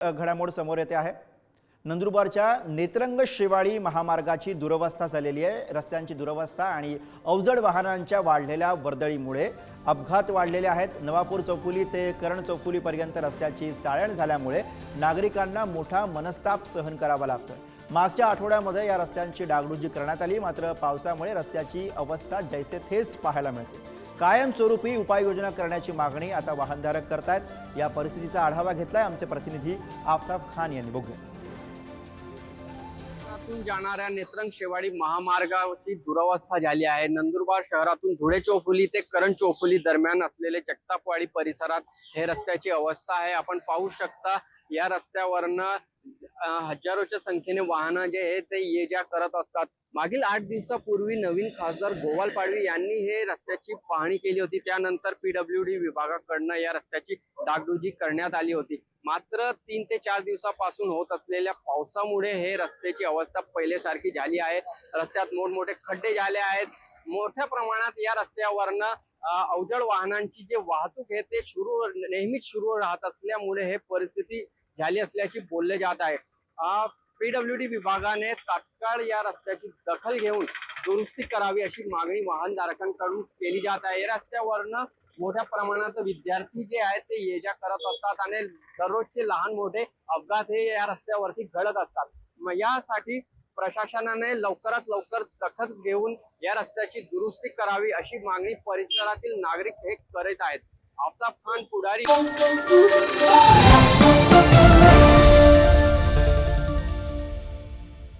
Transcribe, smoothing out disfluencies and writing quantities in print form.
घडामोड समोर येते आहे। नंदुरबारच्या नेत्रंग शेवाळी महामार्गाची दुरवस्था झालेली आहे। रस्त्यांची दुरवस्था आणि अवजड वाहनांच्या वाढलेल्या वर्दळीमुळे अपघात वाढलेले आहेत। नवापूर चौफुली ते करण चौफुली पर्यंत रस्त्याची चाळण झाल्यामुळे नागरिकांना मोठा मनस्ताप सहन करावा लागतोय। मागच्या आठवड्यामध्ये या रस्त्यांची डागडुजी करण्यात आली, मात्र पावसामुळे रस्त्याची अवस्था जैसे थेच पाहायला मिळते। कायमस्वरूपी उपाययोजना करण्याची मागणी आता वाहनधारक करतायत। या परिस्थितीचा आढावा घेतलाय आमचे प्रतिनिधी आफताब खान यांनी। बघूया। शहरातून जाणाऱ्या नेत्रंग शेवाळी महामार्गाची दुरवस्था झाली आहे। नंदुरबार शहरातून धुळे चौफुली ते करण चौफुली दरम्यान असलेले जगतापवाडी परिसरात हे रस्त्याची अवस्था आहे। आपण पाहू शकता या रस्त्यावरनं हजारोच्या संख्येने वाहनं जे आहे ते ये जा करत असतात। मागील 8 दिवसापूर्वी नवीन खासदार गोवाल पाडवी यांनी हे रस्त्याची पाहणी केली होती। त्यानंतर पीडब्ल्यूडी विभागाकडून या रस्त्याची डागडुजी करण्यात आली होती। मात्र 3 ते 4 दिवसापासून होत असलेल्या पावसामुळे हे रस्त्याची अवस्था पहिल्यासारखी झाली आहे। रस्त्यात मोठमोठे खड्डे झाले आहेत। मोठ्या प्रमाणात या रस्त्यावरनं अवजड वाहनांची जे वाहतूक आहे ते नेहमीच सुरू राहत असल्यामुळे हे परिस्थिती झाली असल्याची बोलले जात आहे। पीडब्ल्यूडी विभागाने तात्काळ या रस्त्याची दखल घेऊन दुरुस्ती करावी अशी मागणी वाहनधारकांकडून केली जात आहे। या रस्त्यावरनं मोठ्या प्रमाणात विद्यार्थी जे आहेत ते ये जा करत असतात आणि दररोजचे लहान मोठे अपघात हे या रस्त्यावरती घडत असतात। मग यासाठी प्रशासनाने लवकरात लवकर दखल घेऊन या रस्त्याची दुरुस्ती करावी अशी मागणी परिसरातील नागरिक हे करीत आहेत। आफताब खान, पुढारी।